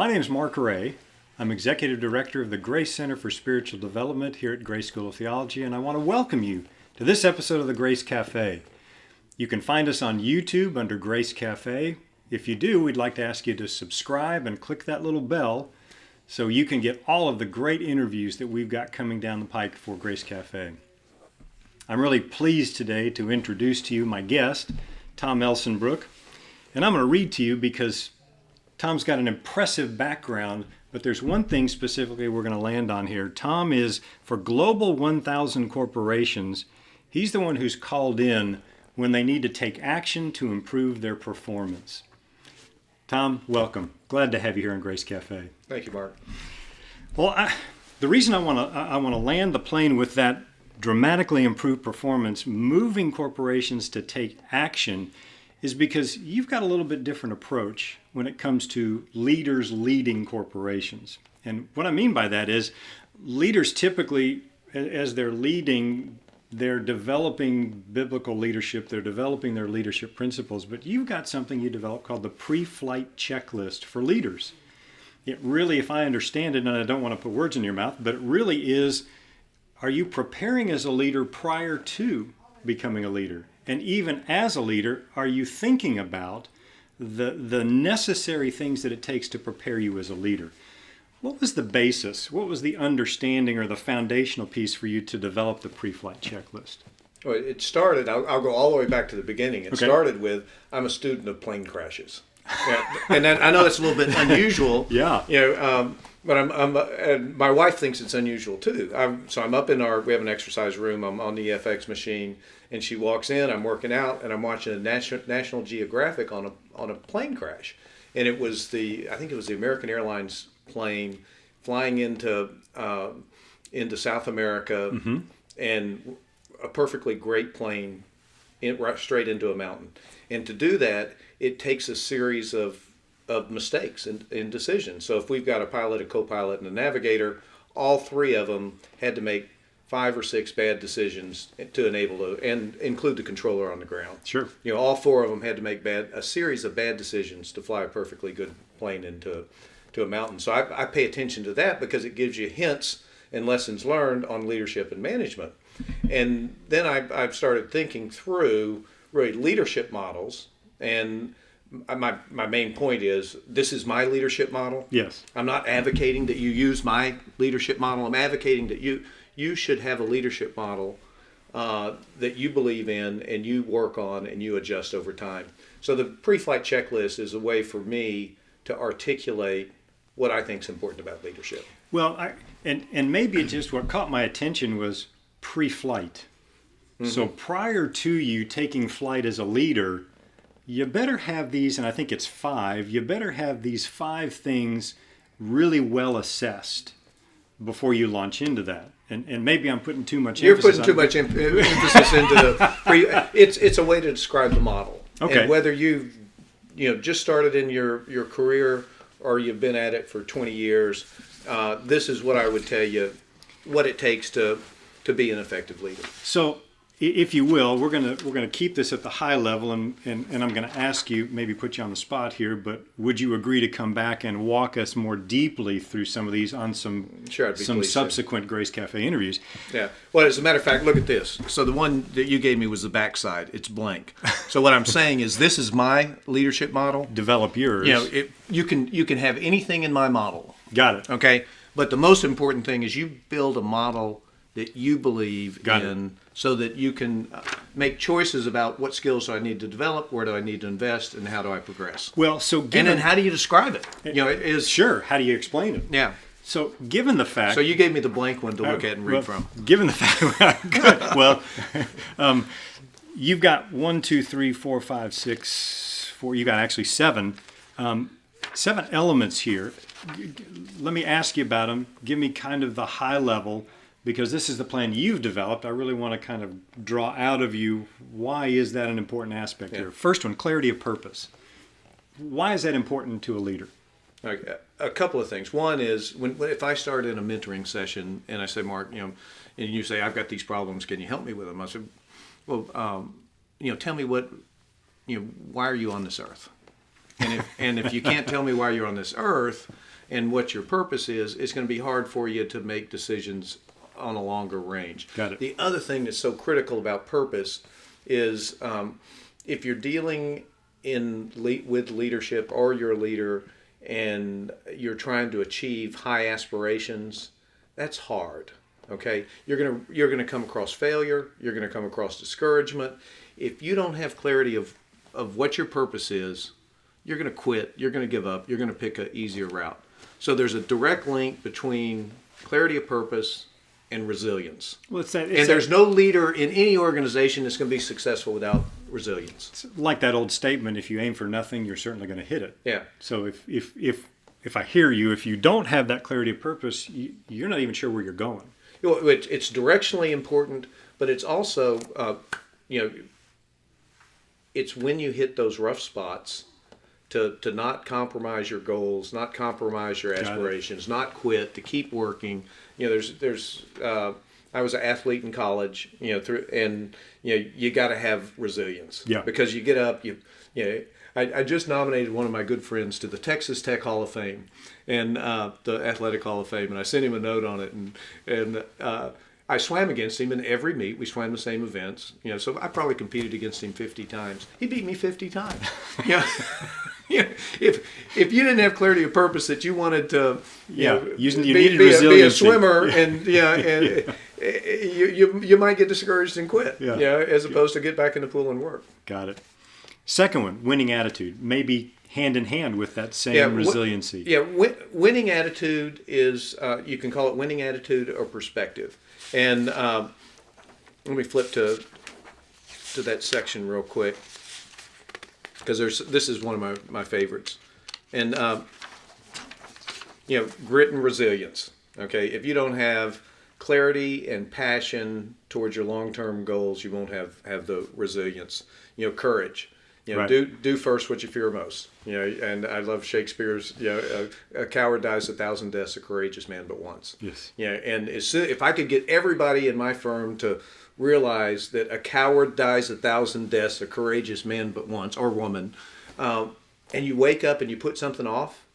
My name is Mark Ray. I'm Executive Director of the Grace Center for Spiritual Development here at Grace School of Theology, and I want to welcome you to this episode of the Grace Cafe. You can find us on YouTube under Grace Cafe. If you do, we'd like to ask you to subscribe and click that little bell so you can get all of the great interviews that we've got coming down the pike for Grace Cafe. I'm really pleased today to introduce to you my guest, Tom Elsenbrook. And I'm going to read to you because Tom's got an impressive background, but there's one thing specifically we're going to land on here. Tom is, for Global 1000 corporations, he's the one who's called in when they need to take action to improve their performance. Tom, welcome. Glad to have you here in Grace Cafe. Thank you, Mark. Well, the reason I want to land the plane with that dramatically improved performance, moving corporations to take action, is because you've got a little bit different approach when it comes to leaders leading corporations. And what I mean by that is leaders typically, as they're leading, they're developing biblical leadership, they're developing their leadership principles, but you've got something you developed called the Preflight checklist for leaders. It really, if I understand it, and I don't want to put words in your mouth, but it really is, are you preparing as a leader prior to becoming a leader? And even as a leader, are you thinking about the necessary things that it takes to prepare you as a leader? What was the basis? What was the understanding or the foundational piece for you to develop the Preflight checklist? Well, it started, I'll go all the way back to the beginning. It started with, I'm a student of plane crashes. Yeah, and I know that's a little bit unusual. Yeah. But and my wife thinks it's unusual too. So I'm up in we have an exercise room. I'm on the FX machine, and she walks in. I'm working out, and I'm watching a National Geographic on a plane crash, and I think it was the American Airlines plane flying into South America, mm-hmm. and a perfectly great plane right straight into a mountain. And to do that, it takes a series of mistakes in decisions. So if we've got a pilot, a co-pilot, and a navigator, all three of them had to make 5 or 6 bad decisions to and include the controller on the ground. Sure. All 4 of them had to make a series of bad decisions to fly a perfectly good plane into a mountain. So I pay attention to that because it gives you hints and lessons learned on leadership and management. And then I've started thinking through really leadership models, and my main point is this is my leadership model. Yes. I'm not advocating that you use my leadership model. I'm advocating that you should have a leadership model that you believe in and you work on and you adjust over time. So the Preflight checklist is a way for me to articulate what I think is important about leadership. Well, and maybe just what caught my attention was pre-flight. Mm-hmm. So prior to you taking flight as a leader, you better have these, and I think it's 5, you better have these 5 things really well assessed before you launch into that. And maybe I'm putting too much emphasis on it. You're putting too much emphasis into the... It's a way to describe the model. Okay. And whether you've just started in your career or you've been at it for 20 years, this is what I would tell you, what it takes to be an effective leader. So, if you will, we're gonna keep this at the high level, and I'm gonna ask you, maybe put you on the spot here, but would you agree to come back and walk us more deeply through some of these on some subsequent Grace Cafe interviews? Yeah. Well, as a matter of fact, look at this. So the one that you gave me was the backside. It's blank. So what I'm saying is this is my leadership model. Develop yours. You can have anything in my model. Got it. Okay. But the most important thing is you build a model that you believe in, so that you can make choices about what skills do I need to develop, where do I need to invest, and how do I progress. Well, so and then how do you describe it? Sure. How do you explain it? Yeah. So given the fact... So you gave me the blank one to look at and read from. Given the fact... Good. Well, you've got 1, 2, 3, 4, 5, 6, 4... You've got actually 7. 7 elements here. Let me ask you about them. Give me kind of the high level, because this is the plan you've developed. I really want to kind of draw out of you, why is that an important aspect here? First one, clarity of purpose. Why is that important to a leader? Okay. A couple of things. One is if I start in a mentoring session and I say, Mark, and you say, I've got these problems, can you help me with them? I said, well, tell me why are you on this earth? And if you can't tell me why you're on this earth, and what your purpose is, it's going to be hard for you to make decisions on a longer range. Got it. The other thing that's so critical about purpose is if you're dealing with leadership, or you're a leader and you're trying to achieve high aspirations, that's hard. Okay, you're gonna come across failure. You're gonna come across discouragement. If you don't have clarity of what your purpose is, you're gonna quit. You're gonna give up. You're gonna pick an easier route. So there's a direct link between clarity of purpose and resilience. Well, there's no leader in any organization that's going to be successful without resilience. It's like that old statement: if you aim for nothing, you're certainly going to hit it. Yeah. So if I hear you, if you don't have that clarity of purpose, you're not even sure where you're going. It's directionally important, but it's also, it's when you hit those rough spots to not compromise your goals, not compromise your aspirations, not quit, to keep working. I was an athlete in college, you got to have resilience. Yeah. Because you get up, I just nominated one of my good friends to the Texas Tech Hall of Fame and the Athletic Hall of Fame, and I sent him a note on it, and I swam against him in every meet. We swam the same events, so I probably competed against him 50 times. He beat me 50 times. If you didn't have clarity of purpose that you wanted to, be a swimmer, and you might get discouraged and quit. As opposed to get back in the pool and work. Got it. Second one, winning attitude, maybe hand in hand with that same resiliency. Winning attitude is you can call it winning attitude or perspective. And let me flip to that section real quick, because this is one of my favorites. And grit and resilience. Okay, if you don't have clarity and passion towards your long-term goals, you won't have the resilience. Courage. Right. Do first what you fear most. And I love Shakespeare's. A coward dies 1,000 deaths, a courageous man but once. Yes. And if I could get everybody in my firm to realize that a coward dies 1,000 deaths, a courageous man but once, or woman, and you wake up and you put something off.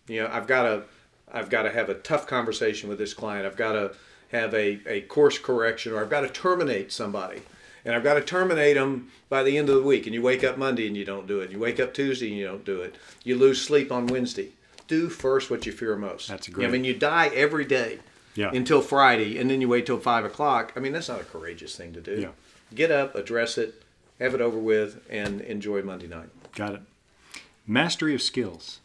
I've got to have a tough conversation with this client. I've got to have a course correction, or I've got to terminate somebody. And I've got to terminate them by the end of the week. And you wake up Monday and you don't do it. You wake up Tuesday and you don't do it. You lose sleep on Wednesday. Do first what you fear most. That's great. You die every day until Friday, and then you wait till 5 o'clock. That's not a courageous thing to do. Yeah. Get up, address it, have it over with, and enjoy Monday night. Got it. Mastery of skills.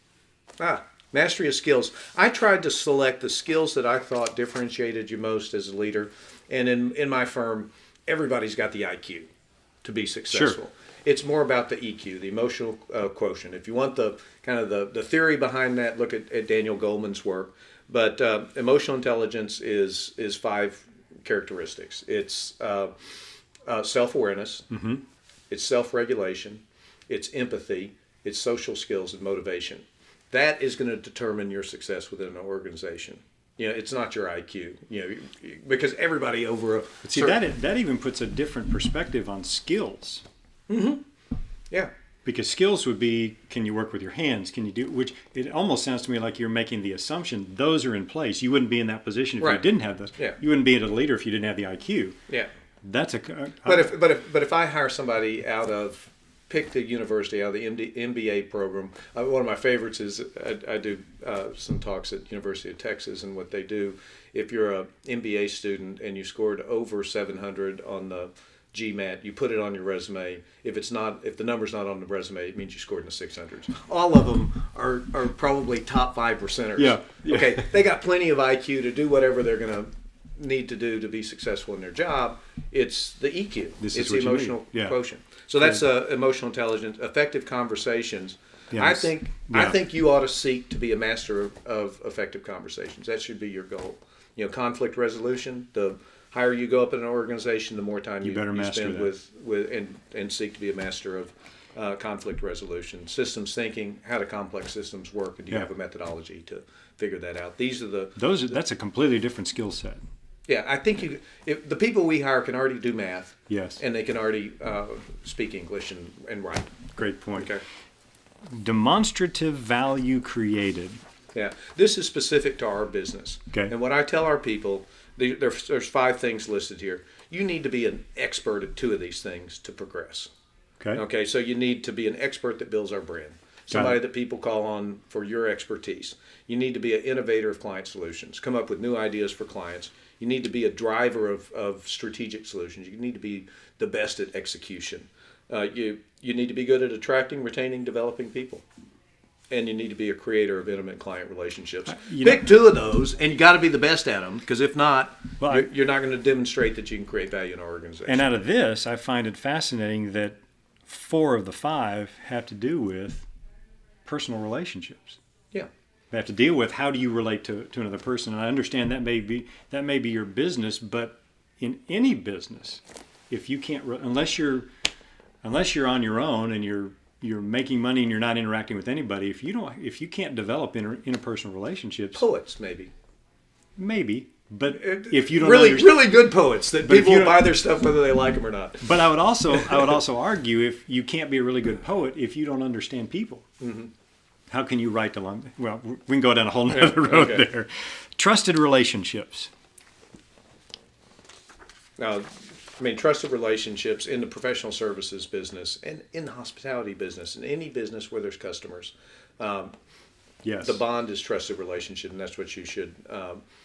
Mastery of skills. I tried to select the skills that I thought differentiated you most as a leader. And in my firm, everybody's got the IQ to be successful. Sure. It's more about the EQ, the emotional quotient. If you want the kind of the theory behind that, look at Daniel Goleman's work. But emotional intelligence is 5 characteristics. It's self-awareness. Mm-hmm. It's self-regulation. It's empathy. It's social skills and motivation. That is going to determine your success within an organization. It's not your IQ. Because everybody over a that even puts a different perspective on skills. Mm-hmm. Yeah. Because skills would be, can you work with your hands? Can you do, which it almost sounds to me like you're making the assumption those are in place. You wouldn't be in that position if you didn't have those. Yeah. You wouldn't be a leader if you didn't have the IQ. Yeah. That's but if I hire somebody pick the university out of the MBA program. One of my favorites is I do some talks at University of Texas, and what they do, if you're a MBA student and you scored over 700 on the GMAT, you put it on your resume. If the number's not on the resume, it means you scored in the 600s. All of them are probably top 5%ers. Yeah. Okay, they got plenty of IQ to do whatever they're going to need to do to be successful in their job. It's the EQ. It's the emotional quotient. So that's emotional intelligence, effective conversations. Yes. I think you ought to seek to be a master of effective conversations. That should be your goal. Conflict resolution. The higher you go up in an organization, the more time you spend with and seek to be a master of conflict resolution. Systems thinking, how do complex systems work, and do you have a methodology to figure that out? That's a completely different skill set. Yeah, I think if the people we hire can already do math. Yes. And they can already speak English and write. Great point. Okay. Demonstrative value created. Yeah, this is specific to our business. Okay. And what I tell our people, there's 5 things listed here. You need to be an expert at 2 of these things to progress. Okay. Okay, so you need to be an expert that builds our brand. Somebody that people call on for your expertise. You need to be an innovator of client solutions. Come up with new ideas for clients. You need to be a driver of strategic solutions. You need to be the best at execution. You need to be good at attracting, retaining, developing people. And you need to be a creator of intimate client relationships. Pick 2 of those, and you got to be the best at them, because if not, you're not going to demonstrate that you can create value in our organization. And out of this, I find it fascinating that 4 of the 5 have to do with personal relationships. Yeah. They have to deal with how do you relate to another person. And I understand that may be your business, but in any business, if you can't, unless you're on your own and you're making money and you're not interacting with anybody, if you can't develop interpersonal relationships, poets maybe, but if you don't really good poets that people will buy their stuff whether they like them or not. But I would also argue, if you can't be a really good poet if you don't understand people. Mm-hmm. How can you write along? Well, we can go down a whole nother road there. Trusted relationships. Now, trusted relationships in the professional services business and in the hospitality business and any business where there's customers. Yes. The bond is trusted relationship, and that's what you should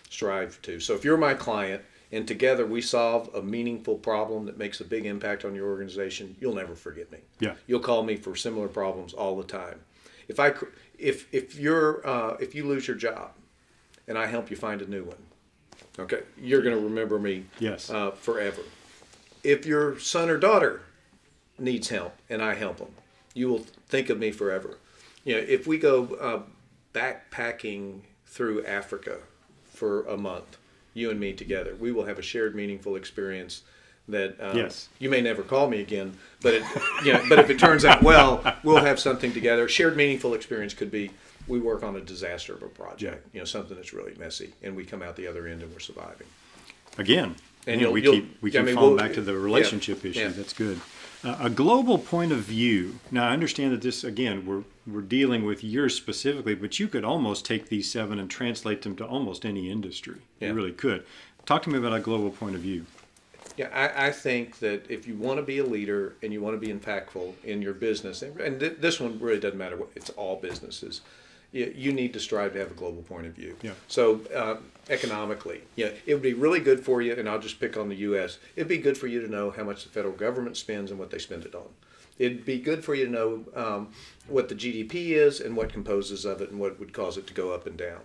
strive to. So if you're my client and together we solve a meaningful problem that makes a big impact on your organization, you'll never forget me. Yeah. You'll call me for similar problems all the time. If you lose your job and I help you find a new one, okay, you're going to remember me forever. If your son or daughter needs help and I help them, you will think of me forever. If we go backpacking through Africa for a month, you and me together, we will have a shared meaningful experience that you may never call me again, but if it turns out well, we'll have something together. Shared meaningful experience could be we work on a disaster of a project, something that's really messy, and we come out the other end and we're surviving. Again, and we keep falling back to the relationship issue. Yeah. That's good. A global point of view. Now, I understand that this, again, we're dealing with yours specifically, but you could almost take these 7 and translate them to almost any industry. Yeah. You really could. Talk to me about a global point of view. Yeah, I think that if you want to be a leader and you want to be impactful in your business, and this one really doesn't matter what, it's all businesses, you need to strive to have a global point of view. Yeah. So economically, it would be really good for you, and I'll just pick on the U.S., it'd be good for you to know how much the federal government spends and what they spend it on. It'd be good for you to know what the GDP is and what composes of it and what would cause it to go up and down.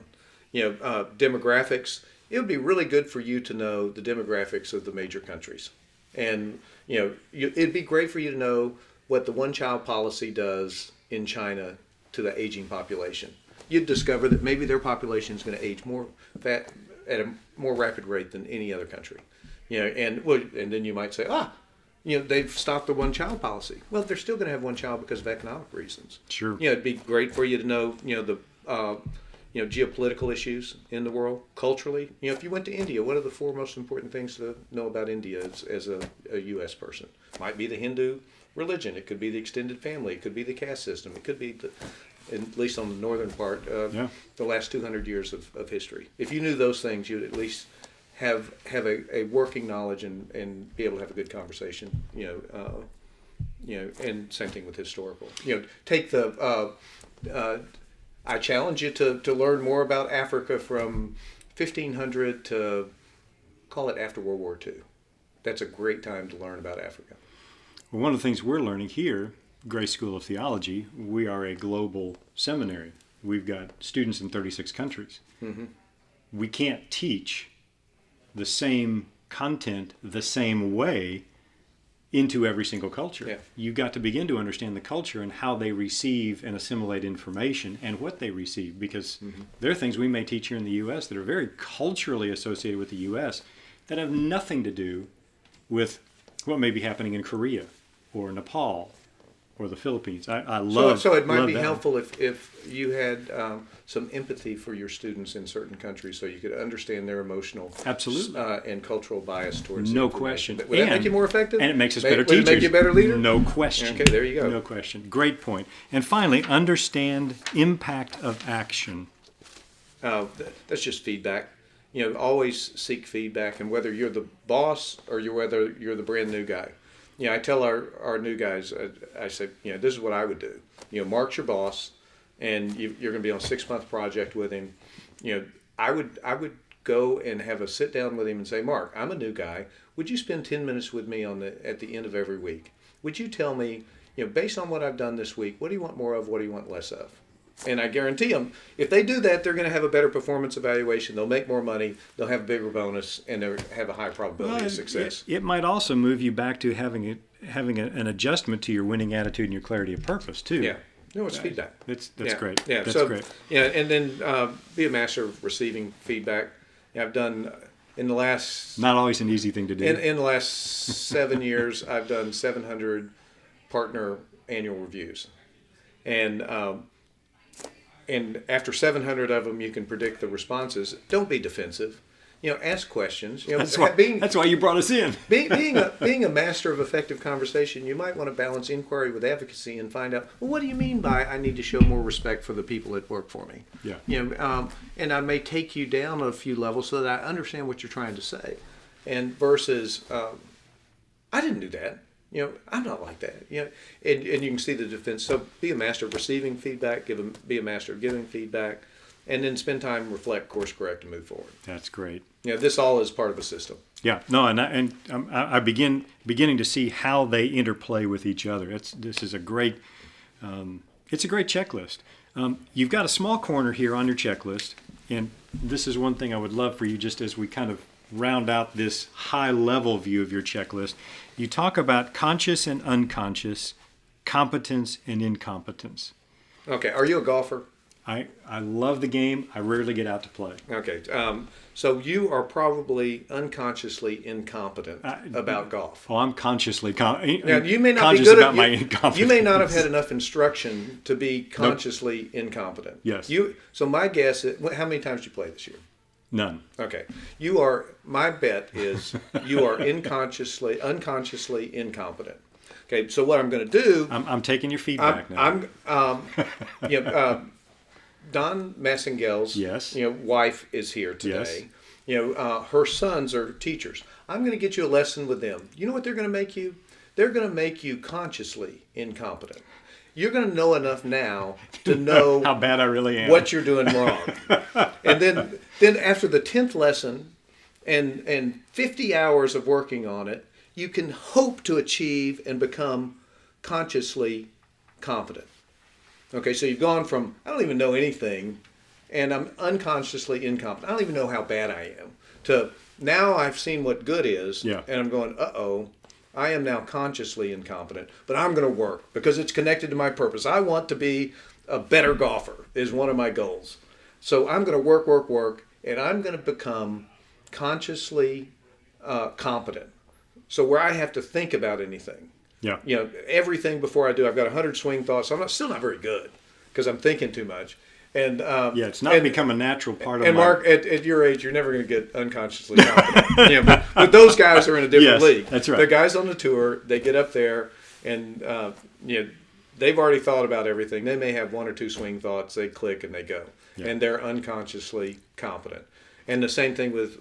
Demographics. It would be really good for you to know the demographics of the major countries. And, it'd be great for you to know what the one-child policy does in China to the aging population. You'd discover that maybe their population is going to age at a more rapid rate than any other country. And then you might say, they've stopped the one-child policy. Well, they're still going to have one child because of economic reasons. Sure. It'd be great for you to know, the geopolitical issues in the world, culturally. If you went to India, what are the 4 most important things to know about India as a U.S. person? Might be the Hindu religion. It could be the extended family. It could be the caste system. It could be, at least on the northern part, the last 200 years of history. If you knew those things, you'd at least have a working knowledge and be able to have a good conversation. And same thing with historical. Take the. I challenge you to learn more about Africa from 1500 to, call it after World War II. That's a great time to learn about Africa. Well, one of the things we're learning here, Grace School of Theology, we are a global seminary. We've got students in 36 countries. Mm-hmm. We can't teach the same content the same way into every single culture. Yeah. You've got to begin to understand the culture and how they receive and assimilate information and what they receive, because there are things we may teach here in the U.S. that are very culturally associated with the U.S. that have nothing to do with what may be happening in Korea or Nepal or the Philippines. I love. So it might be helpful if you had some empathy for your students in certain countries, so you could understand their emotional, and cultural bias towards. No question. Would that make you more effective? And it makes us better teachers. Would it make you a better leader? No question. Okay, there you go. No question. Great point. And finally, understand impact of action. That's just feedback. Always seek feedback, and whether you're the boss or whether you're the brand new guy. I tell our new guys, I say, this is what I would do. Mark's your boss, and you're going to be on a 6-month project with him. I would go and have a sit down with him and say, Mark, I'm a new guy. Would you spend 10 minutes with me at the end of every week? Would you tell me, based on what I've done this week, what do you want more of? What do you want less of? And I guarantee them, if they do that, they're going to have a better performance evaluation. They'll make more money. They'll have a bigger bonus, and they'll have a high probability of success. It might also move you back to having an adjustment to your winning attitude and your clarity of purpose too. Yeah. No, it's feedback. That's great. Yeah, that's great. Yeah, and then be a master of receiving feedback. I've done in the last not always an easy thing to do. In the last 7 years, I've done 700 partner annual reviews, and after 700 of them, you can predict the responses. Don't be defensive. Ask questions. That's why you brought us in. being a master of effective conversation, you might want to balance inquiry with advocacy and find out, well, what do you mean by I need to show more respect for the people that work for me? Yeah. And I may take you down a few levels so that I understand what you're trying to say, and versus I didn't do that. I'm not like that. And you can see the defense. So be a master of receiving feedback. Be a master of giving feedback. And then spend time, reflect, course correct, and move forward. That's great. This all is part of a system. Yeah, no, and I beginning to see how they interplay with each other. This is a great, it's a great checklist. You've got a small corner here on your checklist, and this is one thing I would love for you, just as we kind of round out this high-level view of your checklist. You talk about conscious and unconscious, competence and incompetence. Okay, are you a golfer? I love the game. I rarely get out to play. Okay, so you are probably unconsciously incompetent about golf. Oh, I'm consciously now, you may not conscious be good about my incompetence. You may not have had enough instruction to be consciously incompetent. Yes. So my guess is, how many times did you play this year? None. Okay. My bet is you are unconsciously incompetent. Okay, so what I'm going to do... I'm taking your feedback now. Don Massengel's wife is here today. Yes. Her sons are teachers. I'm going to get you a lesson with them. You know what they're going to make you? They're going to make you consciously incompetent. You're going to know enough now to know how bad I really am, what you're doing wrong. And then after the 10th lesson and 50 hours of working on it, you can hope to achieve and become consciously competent. Okay, so you've gone from, I don't even know anything, and I'm unconsciously incompetent. I don't even know how bad I am, to now I've seen what good is, and I'm going, uh-oh, I am now consciously incompetent, but I'm going to work because it's connected to my purpose. I want to be a better golfer is one of my goals. So I'm going to work, and I'm going to become consciously competent. So where I have to think about anything. Everything before I do, I've got 100 swing thoughts. So I'm still not very good because I'm thinking too much. And it's not become a natural part of. And Mark, at your age, you're never going to get unconsciously confident. But those guys are in a different league. That's right. The guys on the tour, they get up there, and they've already thought about everything. They may have 1 or 2 swing thoughts. They click and they go, and they're unconsciously competent. And the same thing with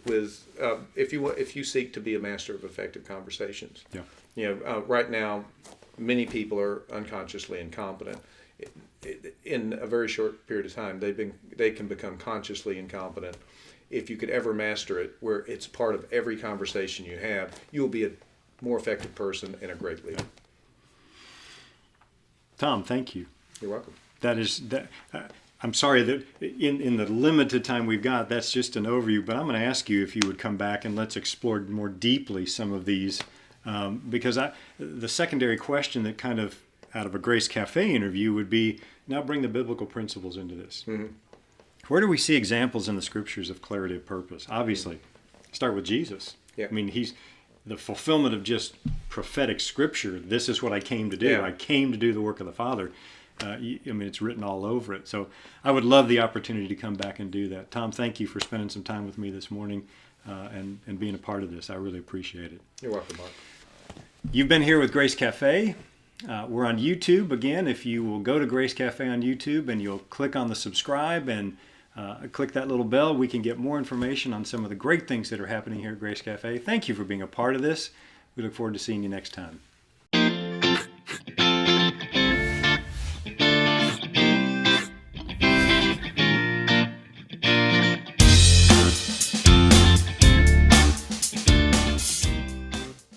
if you seek to be a master of effective conversations. Right now, many people are unconsciously incompetent. In a very short period of time, they can become consciously incompetent. If you could ever master it, where it's part of every conversation you have, you will be a more effective person and a great leader. Tom, thank you. You're welcome. I'm sorry that in the limited time we've got, that's just an overview, but I'm going to ask you if you would come back and let's explore more deeply some of these, because the secondary question that kind of out of a Grace Cafe interview would be, now bring the biblical principles into this. Mm-hmm. Where do we see examples in the scriptures of clarity of purpose? Obviously, start with Jesus. Yeah. I mean, he's the fulfillment of just prophetic scripture. This is what I came to do. Yeah. I came to do the work of the Father. I mean, it's written all over it. So I would love the opportunity to come back and do that. Tom, thank you for spending some time with me this morning and being a part of this. I really appreciate it. You're welcome, Mark. You've been here with Grace Cafe. We're on YouTube. Again, if you will go to Grace Cafe on YouTube and you'll click on the subscribe and click that little bell. We can get more information on some of the great things that are happening here at Grace Cafe. Thank you for being a part of this. We look forward to seeing you next time.